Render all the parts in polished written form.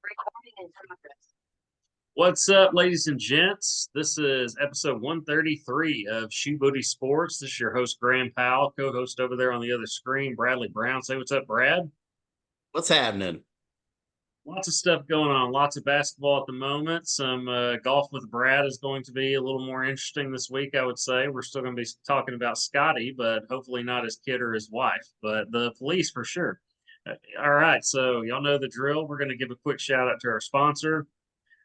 Recording in progress. What's up, ladies and gents? This is episode 133 of Shoebooty Sports. This is your host, Graham Powell, co-host over there on the other screen, Bradley Brown. Say what's up, Brad. What's happening? Lots of stuff going on. Lots of basketball at the moment. Some golf with Brad is going to be a little more interesting this week, I would say. We're still going to be talking about Scottie, but hopefully not his kid or his wife, but the police for sure. All right, so y'all know the drill. We're going to give a quick shout out to our sponsor.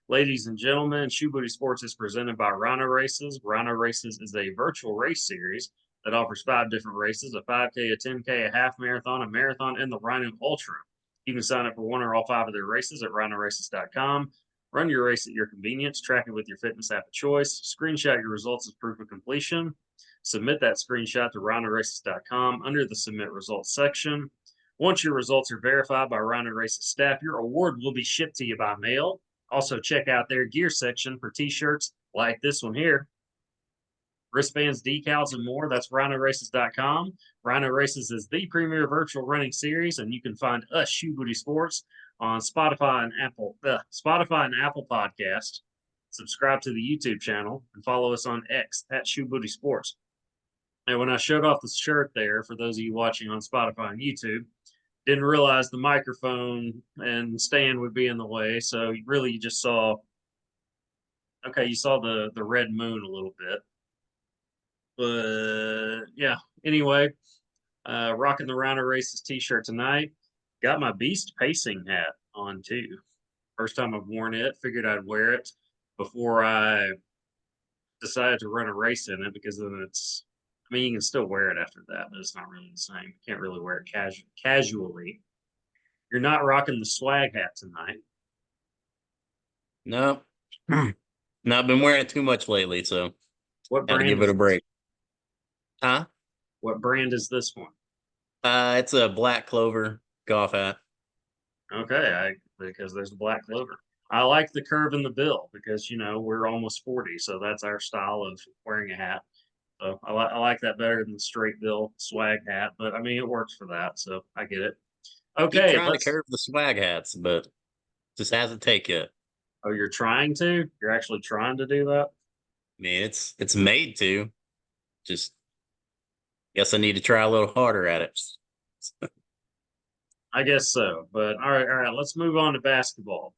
Ladies and gentlemen, Shoebooty Sports is presented by Rhino Races. Rhino Races is a virtual race series that offers 5 different races, a 5K, a 10K, a half marathon, a marathon, and the Rhino Ultra. You can sign up for one or all 5 of their races at rhinoraces.com. Run your race at your convenience, track it with your fitness app of choice, screenshot your results as proof of completion, submit that screenshot to rhinoraces.com under the submit results section. Once your results are verified by Rhino Races staff, your award will be shipped to you by mail. Also, check out their gear section for t-shirts like this one here. Wristbands, decals, and more. That's rhinoraces.com. Rhino Races is the premier virtual running series, and you can find us, Shoebooty Sports, on Spotify and Apple Podcast. Subscribe to the YouTube channel and follow us on X at Shoebooty Sports. And when I showed off the shirt there, for those of you watching on Spotify and YouTube, didn't realize the microphone and stand would be in the way. So really you just saw, okay, you saw the red moon a little bit. But yeah, anyway, rocking the Rhino Races t-shirt tonight. Got my Beast Pacing hat on too. First time I've worn it. Figured I'd wear it before I decided to run a race in it, because then it's, I mean, you can still wear it after that, but it's not really the same. You can't really wear it casually. You're not rocking the swag hat tonight. No. No, I've been wearing it too much lately, so What gotta brand give it a break. Huh? What brand is this one? It's a black clover golf hat. Okay, because there's the black clover. I like the curve in the bill because, you know, we're almost 40, so that's our style of wearing a hat. So I like that better than the straight bill swag hat, but I mean, it works for that, so I get it. Keep Okay, trying to curve the swag hats, but just hasn't take yet. Oh, you're trying to? You're actually trying to do that? I mean, it's made to. Just guess I need to try a little harder at it. I guess so. But all right, let's move on to basketball.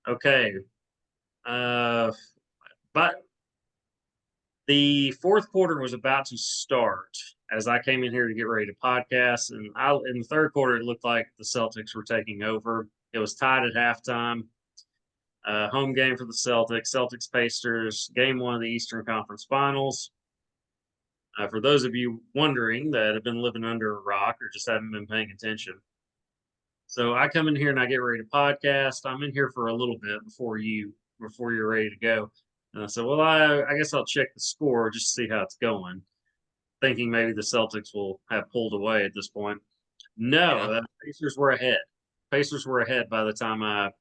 Okay. But the fourth quarter was about to start as I came in here to get ready to podcast, and in the third quarter it looked like the Celtics were taking over. It was tied at halftime. Home game for the Celtics. Celtics Pacers, game 1 of the Eastern Conference Finals. For those of you wondering that have been living under a rock or just haven't been paying attention. So I come in here and I get ready to podcast. I'm in here for a little bit before you're ready to go. And I said, well, I guess I'll check the score just to see how it's going, thinking maybe the Celtics will have pulled away at this point. No, Yeah. the Pacers were ahead. Pacers were ahead by the time I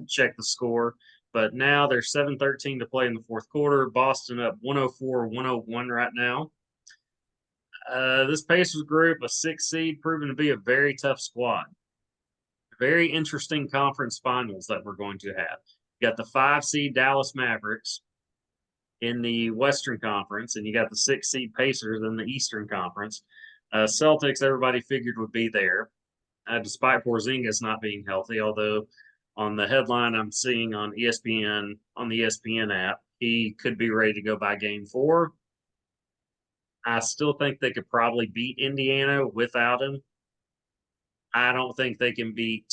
checked the score. But now there's 7:13 to play in the fourth quarter. Boston up 104-101 right now. This Pacers group, a 6 seed, proven to be a very tough squad. Very interesting conference finals that we're going to have. You got the 5 seed Dallas Mavericks in the Western Conference, and you got the 6 seed Pacers in the Eastern Conference. Celtics, everybody figured would be there, despite Porzingis not being healthy, although on the headline I'm seeing on ESPN, on the ESPN app, he could be ready to go by game 4. I still think they could probably beat Indiana without him. I don't think they can beat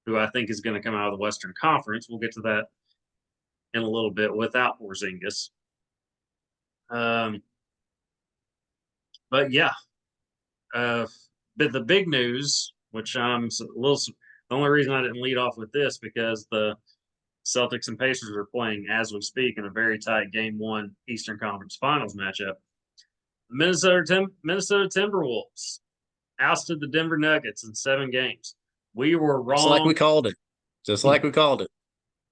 who I think is going to come out of the Western Conference. We'll get to that in a little bit without Porzingis. But yeah, but the big news, which I'm a little, the only reason I didn't lead off with this because the Celtics and Pacers are playing as we speak in a very tight game 1 Eastern Conference Finals matchup. Minnesota Timberwolves ousted the Denver Nuggets in 7 games. We were wrong. Just like we called it. Just like we called it.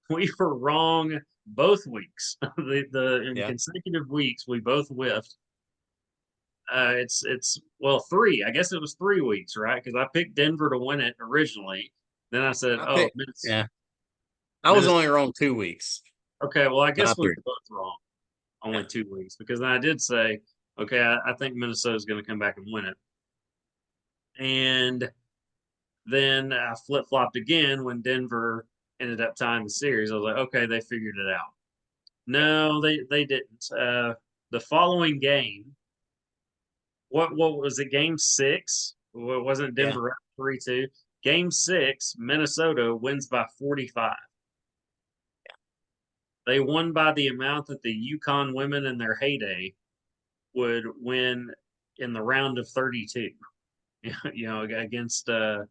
We were wrong both weeks. In consecutive weeks, we both whiffed. It's 3. I guess it was 3 weeks, right? Because I picked Denver to win it originally. Then I said, I oh, picked, yeah. I was Minnesota. only wrong 2 weeks, Okay, well, I guess not we three. were both wrong. Yeah. Only 2 weeks because then I did say, okay, I think Minnesota's going to come back and win it. And then I flip flopped again when Denver ended up tying the series. I was like, okay, they figured it out. No, they didn't. The following game, what was it? Game six? Wasn't Yeah. Denver up 3-2? Game six, Minnesota wins by 45. They won by the amount that the Yukon women in their heyday would win in the round of 32. Against an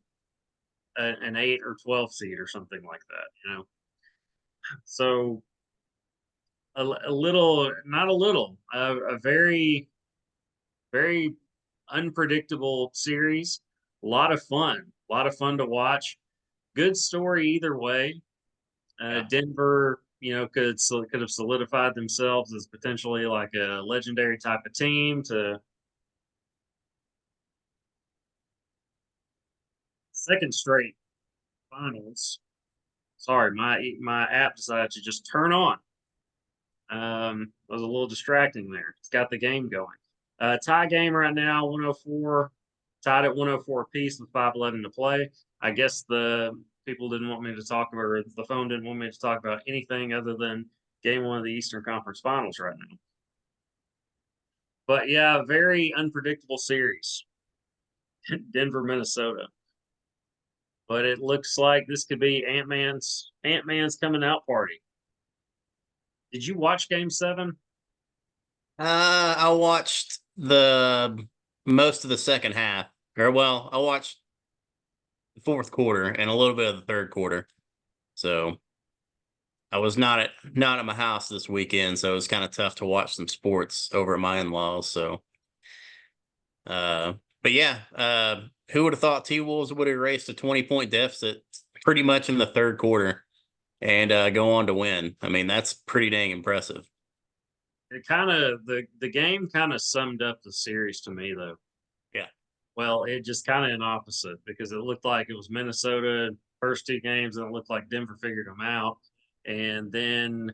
8 or 12 seed or something like that. So a little, not a little, a very, very unpredictable series. A lot of fun to watch. Good story either way. Yeah. Denver, could have solidified themselves as potentially like a legendary type of team to second straight finals. Sorry, my app decided to just turn on. Was a little distracting there. It's got the game going. Tie game right now, 104, tied at 104 apiece with 5:11 to play. I guess the people didn't want me to talk about, or the phone didn't want me to talk about anything other than game one of the Eastern Conference Finals right now. But yeah, very unpredictable series. Denver, Minnesota. But it looks like this could be Ant-Man's coming out party. Did you watch game seven? I watched the most of the second half. Or well, I watched the fourth quarter and a little bit of the third quarter. So I was not at my house this weekend, so it was kind of tough to watch some sports over at my in-laws. So but yeah, who would have thought T-Wolves would have erased a 20-point deficit pretty much in the third quarter and go on to win? I mean, that's pretty dang impressive. It kind of the game kind of summed up the series to me though. Yeah. Well, it just kind of an opposite because it looked like it was Minnesota first two games, and it looked like Denver figured them out, and then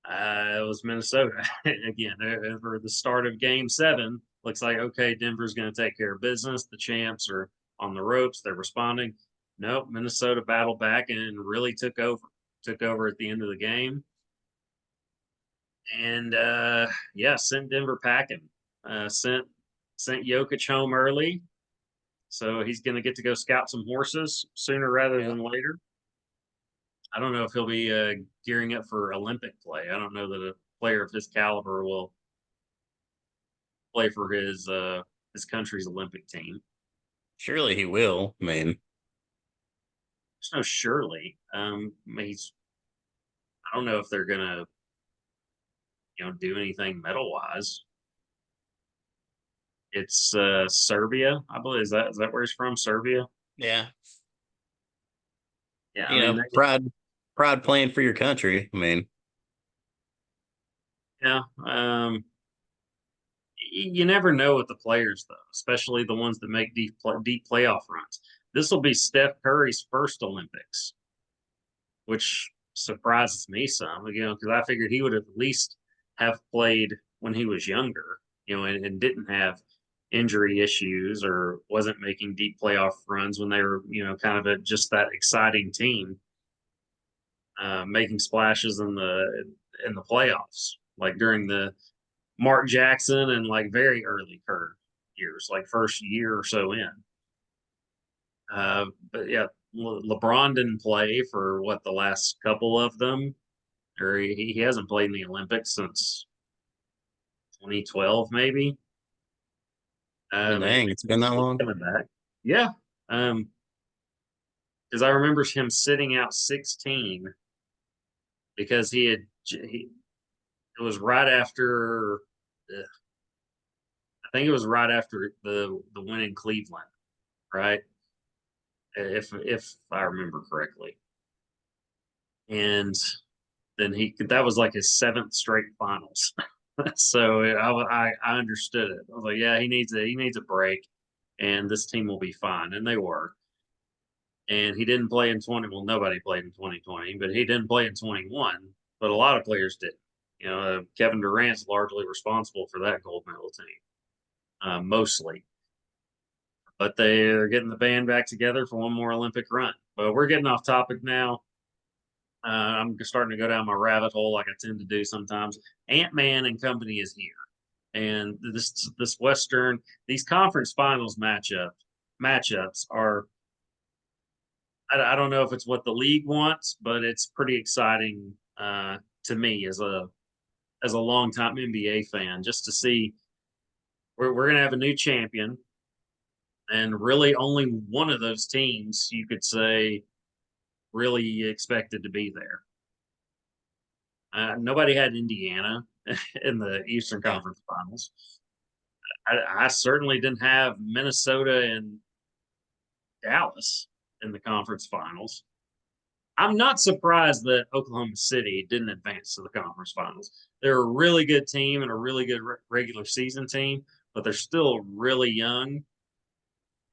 it was Minnesota again for the start of Game Seven. Looks like okay, Denver's going to take care of business. The champs are on the ropes. They're responding. Nope, Minnesota battled back and really took over. Took over at the end of the game, and yeah, sent Denver packing. Sent Jokic home early, so he's going to get to go scout some horses sooner rather Yeah. than later. I don't know if he'll be gearing up for Olympic play. I don't know that a player of his caliber will play for his country's Olympic team. Surely he will. I mean, There's no surely. He's. I don't know if they're gonna do anything medal wise. It's Serbia, I believe. Is that where he's from? Serbia. yeah. Yeah, I You mean, know, pride playing for your country. I mean, yeah. You never know with the players though, especially the ones that make deep playoff runs. This will be Steph Curry's first Olympics, which surprises me some, because I figured he would at least have played when he was younger, and didn't have injury issues or wasn't making deep playoff runs when they were, kind of just that exciting team, making splashes in the playoffs, like during the Mark Jackson and like very early Kerr years, like first year or so in. But yeah, LeBron didn't play for what the last couple of them, or he hasn't played in the Olympics since 2012, maybe. But dang, it's been that he's long. coming back. Yeah, because I remember him sitting out 16 because it was right after. I think it was right after the win in Cleveland, right? If I remember correctly. And then that was like his seventh straight finals. So I understood it. I was like, yeah, he needs a break, and this team will be fine, and they were. and he didn't play in 20. Well, nobody played in 2020, but he didn't play in 21. But a lot of players did. Kevin Durant's largely responsible for that gold medal team, mostly. But they're getting the band back together for one more Olympic run. But we're getting off topic now. I'm starting to go down my rabbit hole like I tend to do sometimes. Ant-Man and company is here. And this Western, these conference finals matchups are, I don't know if it's what the league wants, but it's pretty exciting to me as a longtime NBA fan, just to see we're going to have a new champion, and really only one of those teams you could say really expected to be there. Nobody had Indiana in the Eastern Conference Finals. I certainly didn't have Minnesota and Dallas in the conference finals. I'm not surprised that Oklahoma City didn't advance to the conference finals. They're a really good team and a really good regular season team, but they're still really young.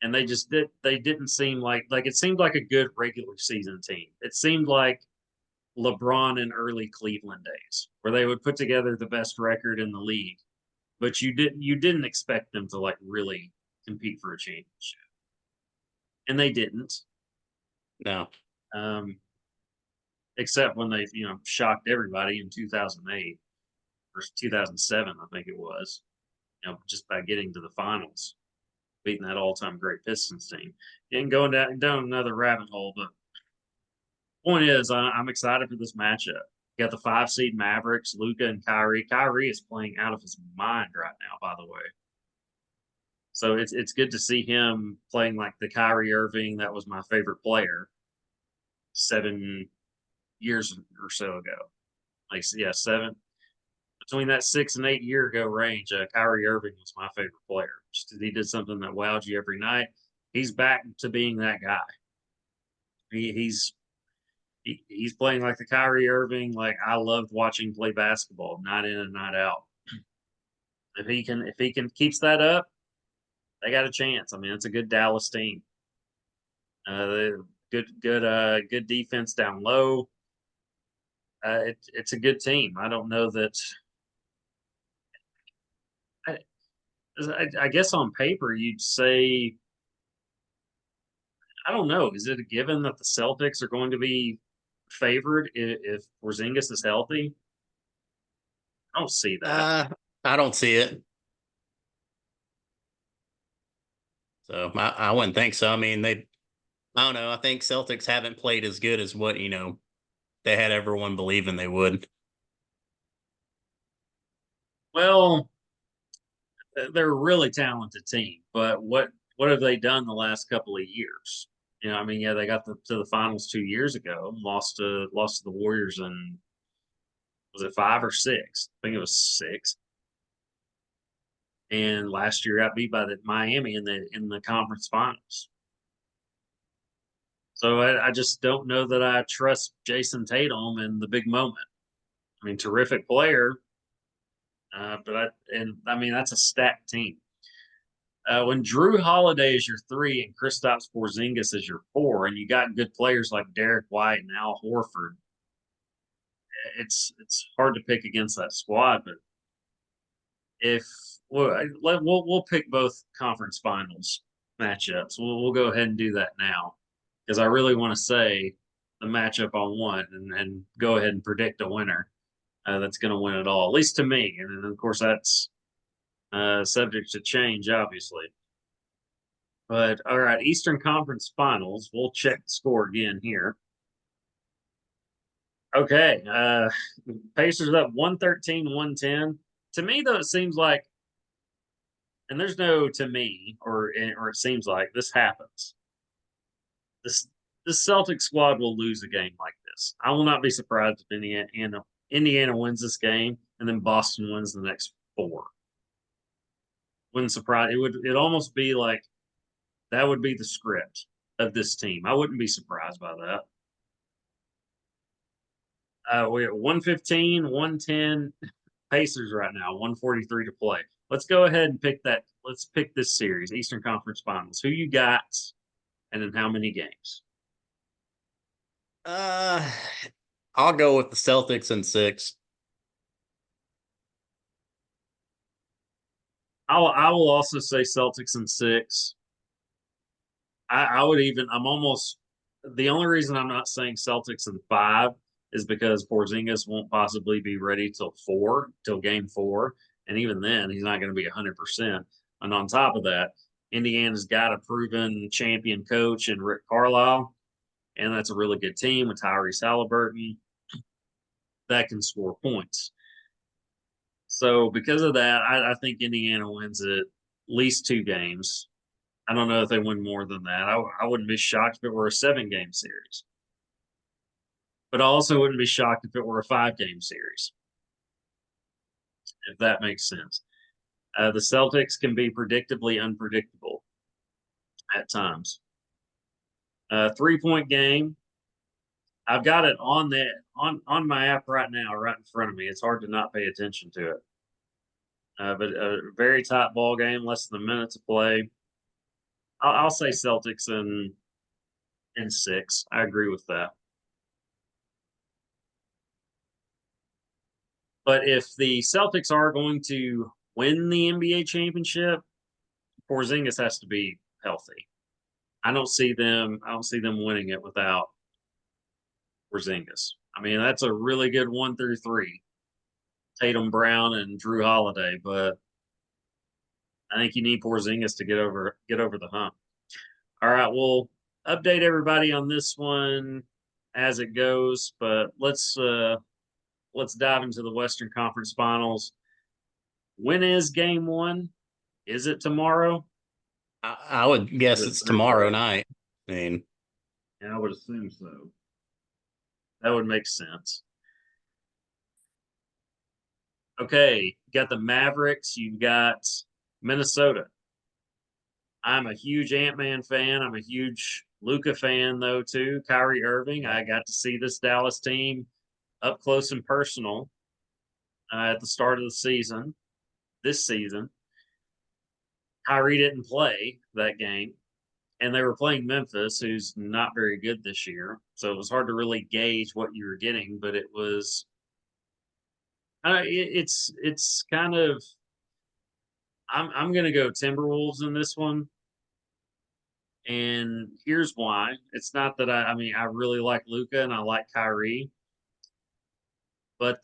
And they didn't seem like it seemed like a good regular season team. It seemed like LeBron in early Cleveland days, where they would put together the best record in the league, but you didn't expect them to really compete for a championship, and they didn't. No. Except when they shocked everybody in 2008 or 2007, I think it was, just by getting to the finals, beating that all-time great Pistons team. And going down another rabbit hole, but point is, I'm excited for this matchup. You got the 5 seed Mavericks, Luka and Kyrie. Kyrie is playing out of his mind right now, by the way. So it's good to see him playing like the Kyrie Irving that was my favorite player 7 years or so ago. Seven. Between that 6 and 8 year ago range, Kyrie Irving was my favorite player. Just he did something that wowed you every night. He's back to being that guy. He's playing like the Kyrie Irving. Like I loved watching play basketball, night in and night out. If he can keeps that up, they got a chance. I mean, it's a good Dallas team. Good defense down low. It's a good team. I don't know that. I guess on paper you'd say, I don't know. Is it a given that the Celtics are going to be favored if Porzingis is healthy? I don't see that. I don't see it. So I wouldn't think so. I mean, I don't know. I think Celtics haven't played as good as what, they had everyone believing they would. Well, they're a really talented team, but what have they done the last couple of years? I mean, yeah, they got to the finals 2 years ago, lost to the Warriors, and was it 5 or 6? I think it was 6. And last year got beat by the Miami in the conference finals. So I just don't know that I trust Jason Tatum in the big moment. I mean, terrific player, but I mean that's a stacked team. When Drew Holiday is your 3 and Kristaps Porzingis is your 4, and you got good players like Derek White and Al Horford, it's hard to pick against that squad. But if we'll pick both conference finals matchups, we'll go ahead and do that now because I really want to say the matchup I want and go ahead and predict a winner that's going to win it all, at least to me. And then of course that's subject to change, obviously. But all right, Eastern Conference Finals. We'll check the score again here. Okay, Pacers up 113-110. To me, though, it seems like, and there's no to me, or it seems like this happens. This Celtic squad will lose a game like this. I will not be surprised if Indiana wins this game and then Boston wins the next 4. Wouldn't surprise. It almost be like that would be the script of this team. I wouldn't be surprised by that. We're at 115, 110 Pacers right now, 143 to play. Let's go ahead and pick that. Let's pick this series, Eastern Conference Finals. Who you got, and in how many games? Uh, I'll go with the Celtics in 6. I will also say Celtics in 6. I would even. I'm almost. The only reason I'm not saying Celtics in 5 is because Porzingis won't possibly be ready till game 4, and even then he's not going to be 100%. And on top of that, Indiana's got a proven champion coach in Rick Carlisle, and that's a really good team with Tyrese Halliburton that can score points. So because of that, I think Indiana wins at least 2 games. I don't know if they win more than that. I wouldn't be shocked if it were a 7-game series, but I also wouldn't be shocked if it were a 5-game series, if that makes sense. The Celtics can be predictably unpredictable at times. 3-point game. I've got it on my app right now, right in front of me. It's hard to not pay attention to it. But a very tight ball game, less than a minute to play. I'll say Celtics in 6. I agree with that. But if the Celtics are going to win the NBA championship, Porzingis has to be healthy. I don't see them winning it without Porzingis. I mean, that's a really good 1 through 3. Tatum, Brown, and Drew Holiday, but I think you need Porzingis to get over the hump. All right, we'll update everybody on this one as it goes, but let's dive into the Western Conference Finals. When is game 1? Is it tomorrow? I would guess it's tomorrow night. I mean, yeah, I would assume so. That would make sense. Okay, you got the Mavericks. You've got Minnesota. I'm a huge Ant-Man fan. I'm a huge Luka fan, though, too. Kyrie Irving. I got to see this Dallas team up close and personal at the start of the season, this season. Kyrie didn't play that game, and they were playing Memphis, who's not very good this year. So it was hard to really gauge what you were getting, but it was it's kind of I'm going to go Timberwolves in this one. And here's why. It's not that I mean, I really like Luka and I like Kyrie, but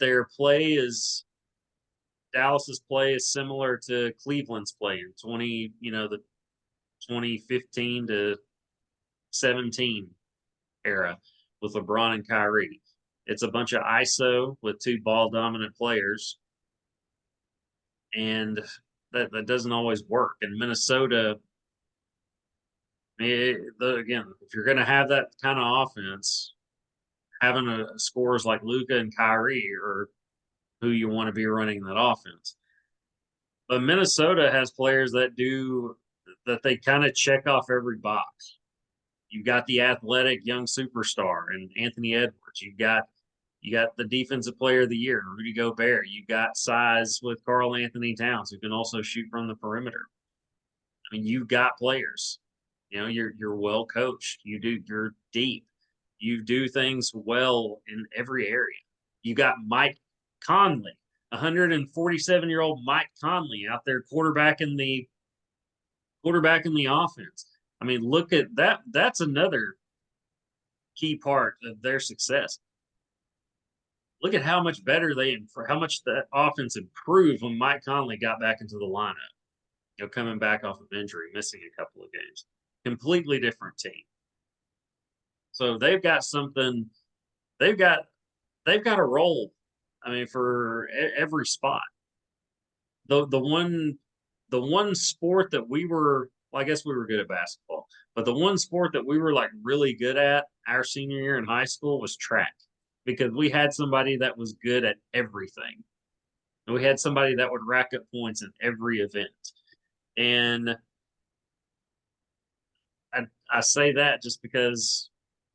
Dallas's play is similar to Cleveland's play in the 2015 to 17 era with LeBron and Kyrie. It's a bunch of ISO with 2 ball dominant players, and that doesn't always work. In Minnesota, again, if you're going to have that kind of offense, having scores like Luka and Kyrie are who you want to be running that offense. But Minnesota has players that they kind of check off every box. You've got the athletic young superstar and Anthony Edwards. You got the defensive player of the year, Rudy Gobert. You got size with Karl Anthony Towns, who can also shoot from the perimeter. I mean, you've got players. You're well coached. You're deep. You do things well in every area. You got Mike Conley, 147-year-old Mike Conley out there quarterbacking the offense. I mean, look at that. That's another key part of their success. Look at how much better how much that offense improved when Mike Conley got back into the lineup. Coming back off of injury, missing a couple of games. Completely different team. So they've got something. They've got a role. I mean, for every spot. The one sport that I guess we were good at basketball, but the one sport that we were like really good at our senior year in high school was track, because we had somebody that was good at everything. And we had somebody that would rack up points in every event. And I say that just because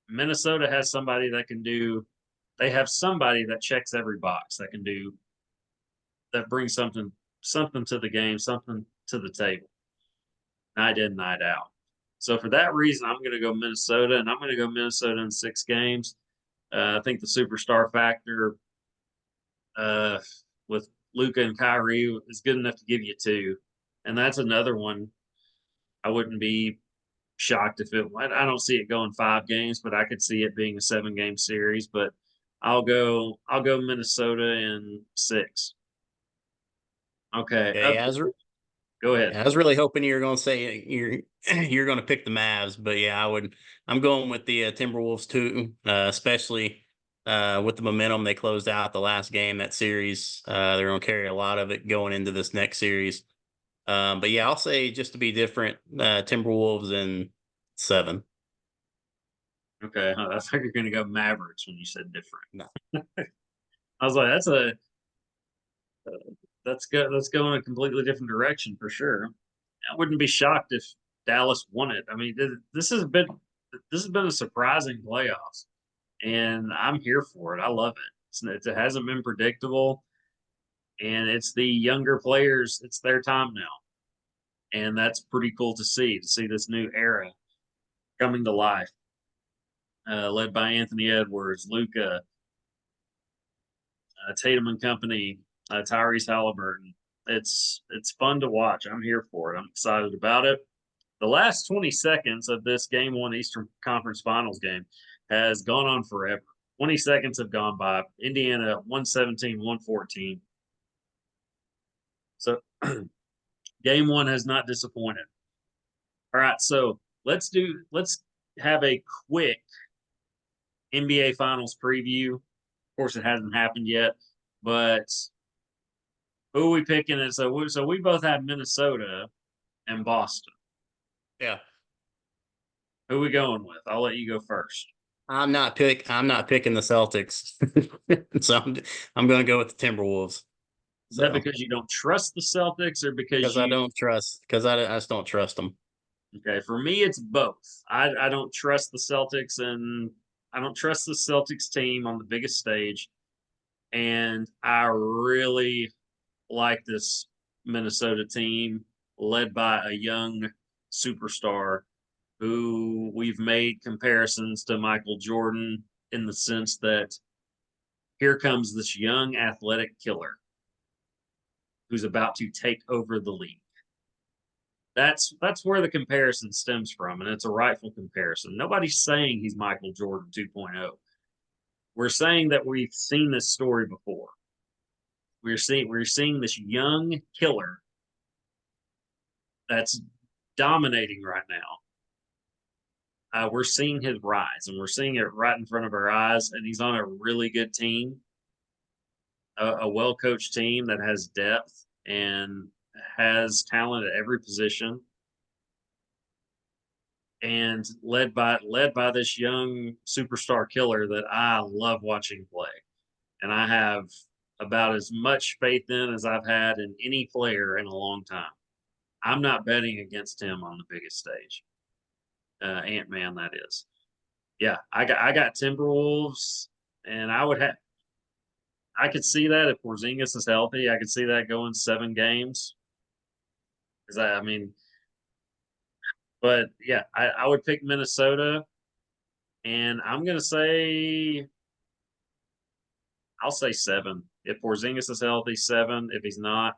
Minnesota has somebody that they have somebody that checks every box, that brings something to the game, something to the table, night in, night out. So for that reason, I'm going to go Minnesota, and I'm going to go Minnesota in 6 games. I think the superstar factor with Luka and Kyrie is good enough to give you two, and that's another one. I wouldn't be shocked if it. I don't see it going 5 games, but I could see it being a 7 game series. But I'll go Minnesota in 6. Okay, Yeah, up. yeah, Go ahead. I was really hoping you were going to say you're going to pick the Mavs, but yeah, I'm going with the Timberwolves too, especially with the momentum they closed out the last game that series. They're going to carry a lot of it going into this next series. But yeah, I'll say just to be different, Timberwolves in 7. Okay, I thought you were going to go Mavericks when you said different. No. I was like, that's good. Let's go in a completely different direction for sure. I wouldn't be shocked if Dallas won it. I mean, this has been a surprising playoffs, and I'm here for it. I love it. It hasn't been predictable, and it's the younger players. It's their time now, and that's pretty cool to see this new era coming to life, led by Anthony Edwards, Luca, Tatum and company, Tyrese Halliburton. It's fun to watch. I'm here for it. I'm excited about it. The last 20 seconds of this Game 1 Eastern Conference Finals game has gone on forever. 20 seconds have gone by. Indiana 117, 114. So Game 1 has not disappointed. All right, so let's have a quick NBA Finals preview. Of course, it hasn't happened yet, but who are we picking? And so we both have Minnesota and Boston. Yeah, Who are we going with? I'll let you go first. I'm not picking the Celtics, so I'm going to go with the Timberwolves. Is that So because you don't trust the Celtics or because because I just don't trust them. okay, for me it's both. I don't trust the Celtics and I don't trust the Celtics team on the biggest stage. And I really like this Minnesota team led by a young superstar who we've made comparisons to Michael Jordan in the sense that here comes this young athletic killer who's about to take over the league. That's where the comparison stems from, and it's a rightful comparison. Nobody's saying he's Michael Jordan 2.0. We're saying that we've seen this story before. We're seeing this young killer that's dominating right now. We're seeing his rise, and we're seeing it right in front of our eyes. And he's on a really good team, a well coached team that has depth and has talent at every position, and led by this young superstar killer that I love watching play, and I have about as much faith in as I've had in any player in a long time. I'm not betting against him on the biggest stage. Ant Man, that is. Yeah, I got Timberwolves, and I could see that if Porzingis is healthy, I could see that going 7 games. Because I mean, but yeah, I would pick Minnesota, and I'll say 7. If Porzingis is healthy, 7. If he's not,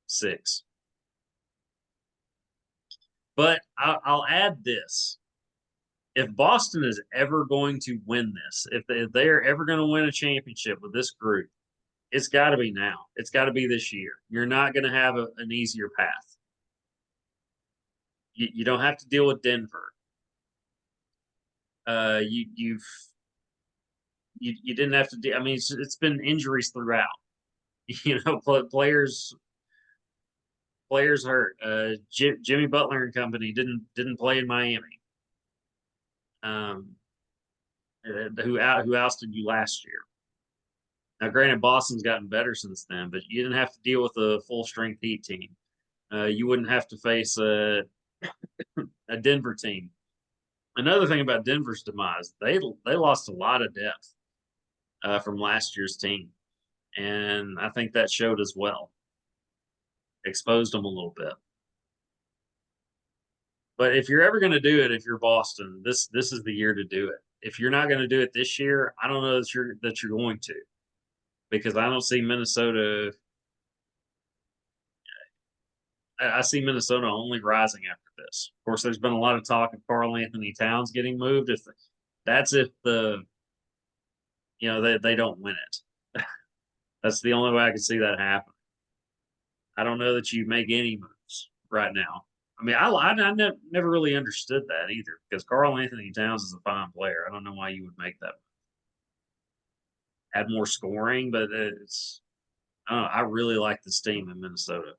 6. But I'll add this: if Boston is ever going to win this, if they are ever going to win a championship with this group, it's got to be now. It's got to be this year. You're not going to have an easier path. You don't have to deal with Denver. You didn't have to. I mean, it's been injuries throughout. Players hurt. Jimmy Butler and company didn't play in Miami. Um, who ousted you last year? Now, granted, Boston's gotten better since then, but you didn't have to deal with a full strength Heat team. You wouldn't have to face a Denver team. Another thing about Denver's demise, they lost a lot of depth from last year's team, and I think that showed as well. Exposed them a little bit. But if you're ever going to do it, if you're Boston, this is the year to do it. if you're not going to do it this year, I don't know that you're going to, because I don't see Minnesota. I see Minnesota only rising after this. Of course, there's been a lot of talk of Karl Anthony Towns getting moved. If the they don't win it. That's the only way I can see that happen. I don't know that you make any moves right now. I mean, never really understood that either, because Karl Anthony Towns is a fine player. I don't know why you would make that. Add more scoring, but it's I don't know. I really like this team in Minnesota.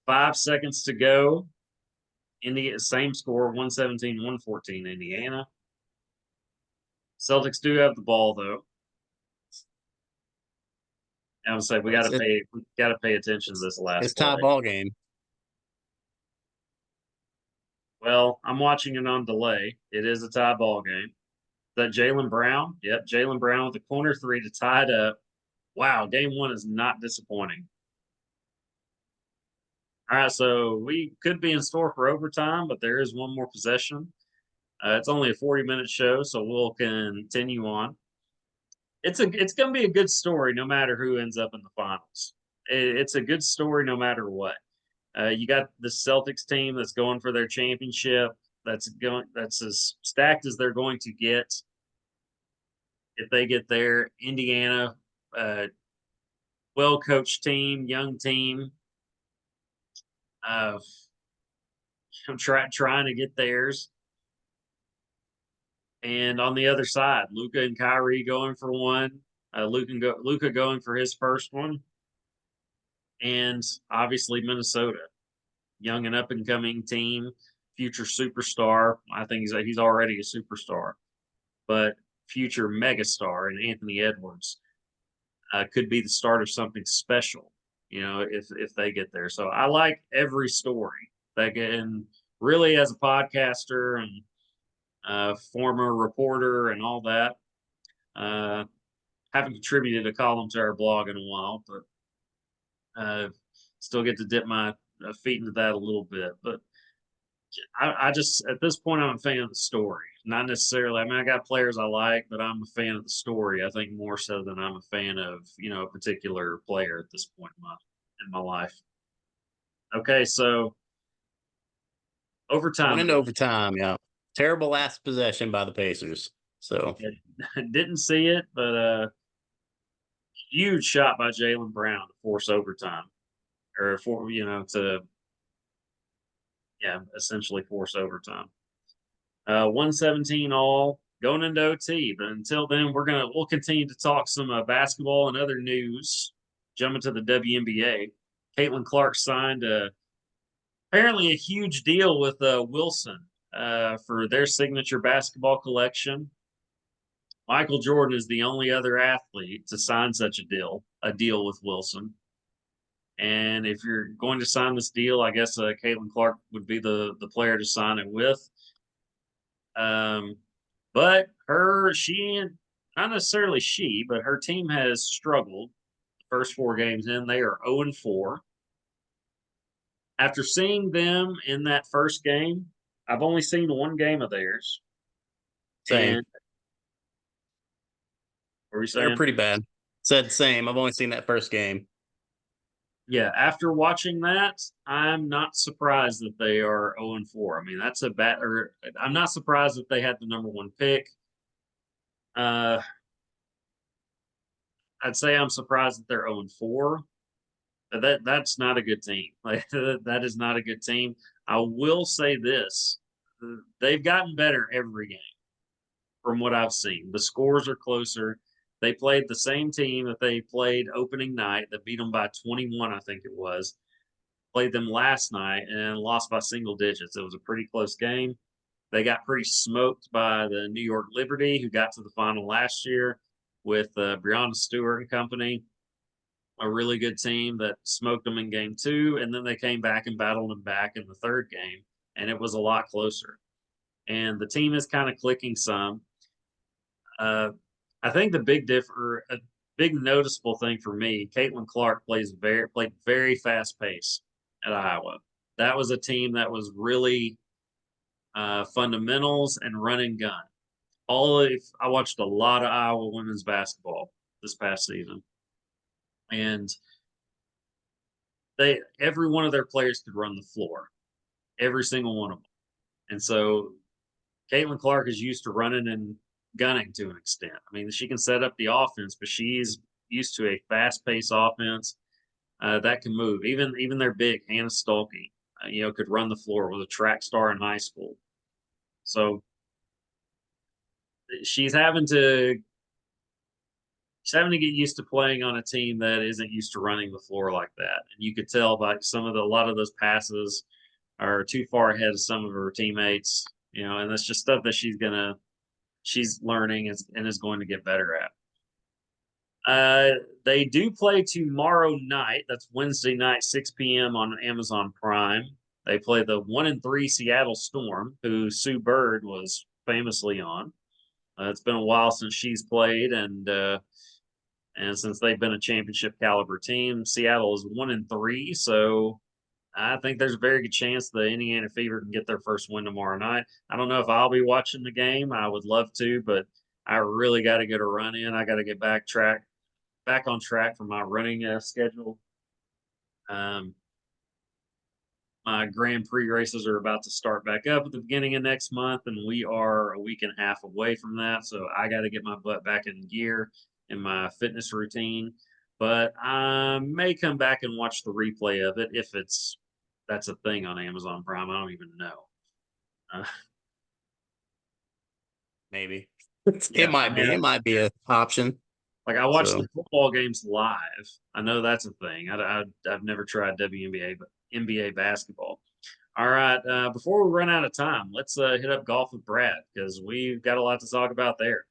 5 seconds to go. Same score, 117, 114, Indiana. Celtics do have the ball, though. I would say we got to pay attention to this last It's tie play. ball game. Well, I'm watching it on delay. It is a tie ball game. Is that Jaylen Brown? Yep, Jaylen Brown with the corner three to tie it up. Wow, game one is not disappointing. All right, so we could be in store for overtime, but there is one more possession. It's only a 40-minute show, so we'll continue on. It's going to be a good story no matter who ends up in the finals. It's a good story no matter what. You got the Celtics team that's going for their championship. That's as stacked as they're going to get if they get there. Indiana, well-coached team, young team. I'm trying to get theirs. And on the other side, Luka and Kyrie going for one. Luka going for his first one. And obviously Minnesota, young and up and coming team, future superstar. I think he's already a superstar, but future megastar in Anthony Edwards could be the start of something special. If they get there. So I like every story and really as a podcaster and former reporter and all that. Haven't contributed a column to our blog in a while, but still get to dip my feet into that a little bit. But I just, at this point, I'm a fan of the story. Not necessarily, I mean, I got players I like, but I'm a fan of the story, I think, more so than I'm a fan of, a particular player at this point in my life. Okay, so overtime. Went into overtime, yeah. Terrible last possession by the Pacers. So didn't see it, but huge shot by Jaylen Brown to force overtime, or essentially force overtime. 117 all going into OT. But until then, we'll continue to talk some basketball and other news. Jumping to the WNBA, Caitlin Clark signed apparently a huge deal with Wilson for their signature basketball collection. Michael Jordan is the only other athlete to sign such a deal with Wilson. And if you're going to sign this deal, I guess Caitlin Clark would be the player to sign it with. But not necessarily but her team has struggled the first 4 games in. They are 0-4. After seeing them in that first game, I've only seen one game of theirs. same. And what were you saying? They're pretty bad. Said same. I've only seen that first game. Yeah, after watching that, I'm not surprised that they are 0-4. I mean, that's a bad. Or I'm not surprised that they had the number 1 pick. I'd say I'm surprised that they're 0-4. That's not a good team. Like that is not a good team. I will say this: they've gotten better every game from what I've seen. The scores are closer. They played the same team that they played opening night that beat them by 21, I think it was. Played them last night and lost by single digits. It was a pretty close game. They got pretty smoked by the New York Liberty, who got to the final last year with Breonna Stewart and company. A really good team that smoked them in game 2, and then they came back and battled them back in the 3rd game, and it was a lot closer. And the team is kind of clicking some. I think a big noticeable thing for me, Caitlin Clark played very fast pace at Iowa. That was a team that was really fundamentals, and run and gun. I watched a lot of Iowa women's basketball this past season, and every one of their players could run the floor, every single one of them. And so Caitlin Clark is used to running and gunning to an extent. I mean, she can set up the offense, but she's used to a fast-paced offense that can move. Even their big Hannah Stolke, could run the floor. Was a track star in high school. So she's having to get used to playing on a team that isn't used to running the floor like that. And you could tell by a lot of those passes are too far ahead of some of her teammates, and that's just stuff that she's learning and is going to get better at. They do play tomorrow night. That's Wednesday night, 6 p.m. on Amazon Prime. They play the 1-3 Seattle Storm, who Sue Bird was famously on. It's been a while since she's played, and since they've been a championship caliber team, Seattle is 1-3. So I think there's a very good chance the Indiana Fever can get their first win tomorrow night. I don't know if I'll be watching the game. I would love to, but I really got to get a run in. I got to get back on track for my running schedule. Um, my Grand Prix races are about to start back up at the beginning of next month, and we are a week and a half away from that. So I got to get my butt back in gear in my fitness routine. But I may come back and watch the replay of it if that's a thing on Amazon Prime. I don't even know. Uh, Maybe yeah, it might be. It might be an option. like I watch So the football games live. I know that's a thing. I've never tried WNBA, but NBA basketball. All right. Before we run out of time, let's hit up golf with Brad because we've got a lot to talk about there.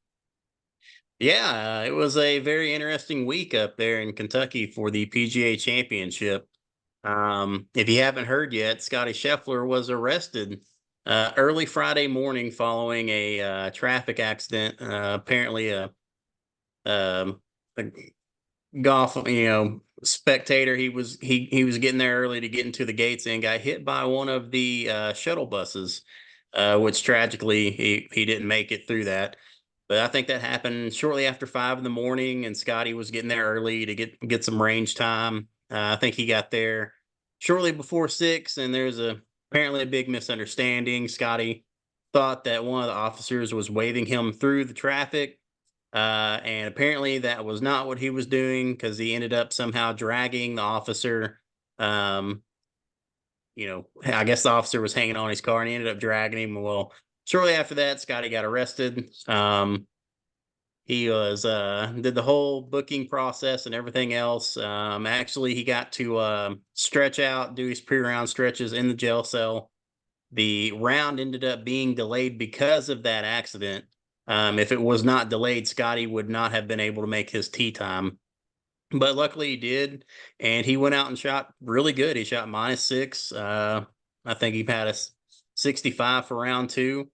yeah, it was a very interesting week up there in Kentucky for the PGA Championship. If you haven't heard yet, Scottie Scheffler was arrested early Friday morning following a traffic accident. Apparently, um, a golf, spectator. He was getting there early to get into the gates and got hit by one of the shuttle buses, which tragically he didn't make it through that. But I think that happened shortly after 5 in the morning, and Scotty was getting there early to get some range time. I think he got there shortly before 6, and there's apparently a big misunderstanding. Scotty thought that one of the officers was waving him through the traffic, and apparently that was not what he was doing because he ended up somehow dragging the officer. Um, I guess the officer was hanging on his car and he ended up dragging him. Well, shortly after that, Scotty got arrested. He was did the whole booking process and everything else. Actually, he got to stretch out, do his pre-round stretches in the jail cell. The round ended up being delayed because of that accident. If it was not delayed, Scotty would not have been able to make his tee time. But luckily he did, and he went out and shot really good. He shot -6. I think he had a 65 for round two.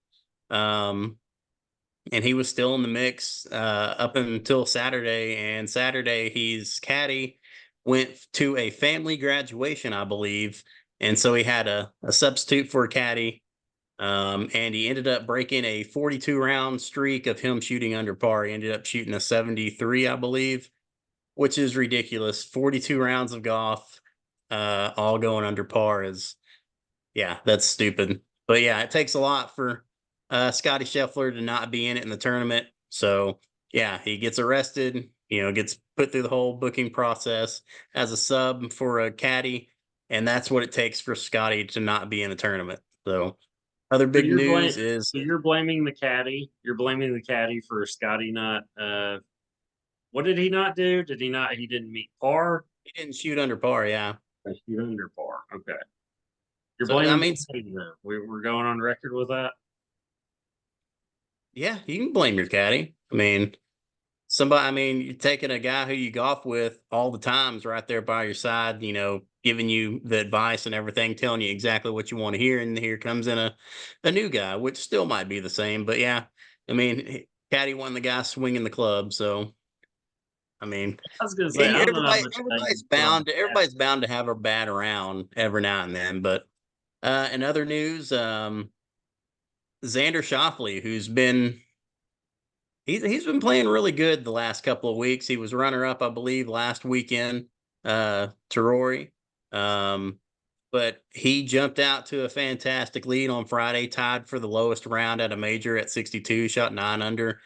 And he was still in the mix up until Saturday. And Saturday, his caddy went to a family graduation, I believe. And so he had a substitute for a caddy. And he ended up breaking a 42 round streak of him shooting under par. He ended up shooting a 73, I believe, which is ridiculous. 42 rounds of golf, all going under par yeah, that's stupid. But yeah, it takes a lot for Scottie Scheffler to not be in it in the tournament. So yeah, he gets arrested, gets put through the whole booking process as a sub for a caddy, and that's what it takes for Scotty to not be in the tournament. So other So big news is you're blaming the caddy. You're blaming the caddy for Scotty not. What did he not do? Did he not? He didn't meet par. he didn't shoot under par. Yeah. Shoot under par. Okay. You're So I blaming mean, the caddy though. We're going on record with that. yeah, you can blame your caddy. You're taking a guy who you golf with all the times right there by your side, giving you the advice and everything, telling you exactly what you want to hear. And here comes in a new guy, which still might be the same. But yeah, caddy won the guy swinging the club. So, I mean, I was gonna say I don't know how much you everybody's put on bound the everybody's bound to have a bad around every now and then. But in other news, Xander Schauffele, who's been he's been playing really good the last couple of weeks. He was runner up, I believe, last weekend to Rory. But he jumped out to a fantastic lead on Friday, tied for the lowest round at a major at 62, shot 9 under,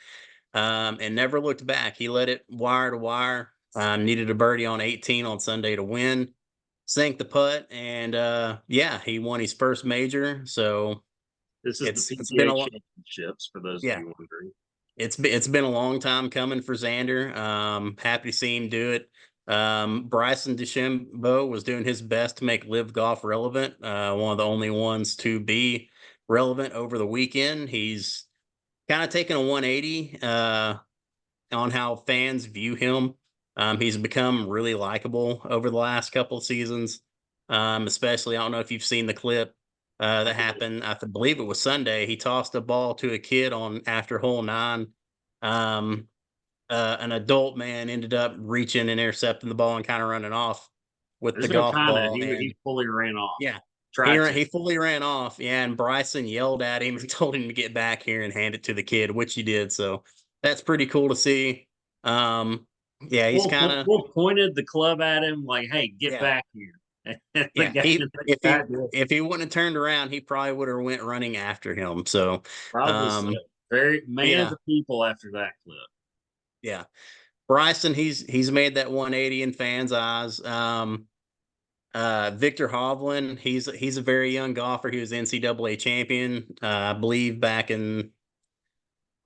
and never looked back. He let it wire to wire. Needed a birdie on 18 on Sunday to win. Sank the putt, and yeah, he won his first major. So This is the it's been PGA a lot. Championships for those of Yeah, you wondering. it's been a long time coming for Xander. Happy to see him do it. Bryson DeChambeau was doing his best to make Live Golf relevant. One of the only ones to be relevant over the weekend. He's kind of taken a 180 on how fans view him. He's become really likable over the last couple of seasons. Especially, I don't know if you've seen the clip that happened. I believe it was Sunday. He tossed a ball to a kid on after hole 9. Um, an adult man ended up reaching and intercepting the ball and kind of running off with the There's no golf kind of ball. he And fully ran off. yeah, Tried to. he fully ran off. Yeah, and Bryson yelled at him and told him to get back here and hand it to the kid, which he did. So that's pretty cool to see. Yeah, he's kind of Pointed the club at him like, "Hey, get yeah, back here." yeah. The He guy did. if he wouldn't have turned around, he probably would have went running after him. So Probably so. um, Very man of yeah, the people after that clip. yeah. Bryson, he's made that 180 in fans' eyes. Victor Hovland, he's a very young golfer. He was NCAA champion, I believe, back in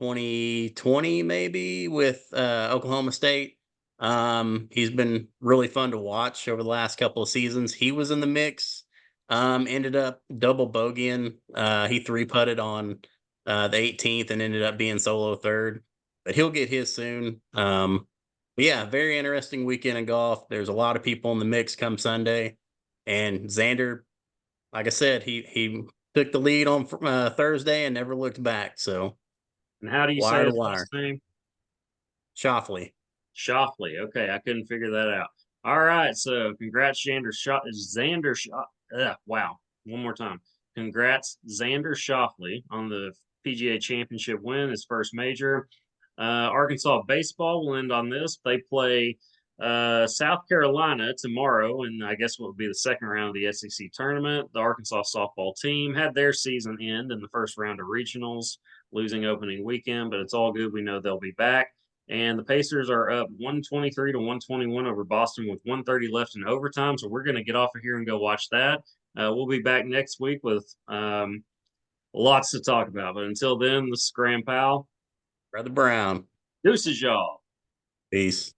2020, maybe with Oklahoma State. He's been really fun to watch over the last couple of seasons. He was in the mix. Ended up double bogeying. He three putted on the 18th and ended up being solo third, but he'll get his soon. But yeah, very interesting weekend in golf. There's a lot of people in the mix come Sunday, and Xander, like I said, he took the lead on Thursday and never looked back. So And how do you say wire to his wire. last name? Shoffley. Shoffley. Okay, I couldn't figure that out. All right, so congrats, Xander Schauffele. Wow, one more time. Congrats, Xander Schauffele, on the PGA Championship win, his first major. Arkansas baseball will end on this. They play South Carolina tomorrow, and I guess what would be the second round of the SEC tournament. The Arkansas softball team had their season end in the first round of regionals, losing opening weekend, but it's all good. We know they'll be back. And the Pacers are up 123 to 121 over Boston with 130 left in overtime. So we're going to get off of here and go watch that. We'll be back next week with lots to talk about. But until then, this is Graham Powell. Brother Brown. Deuces, y'all. Peace.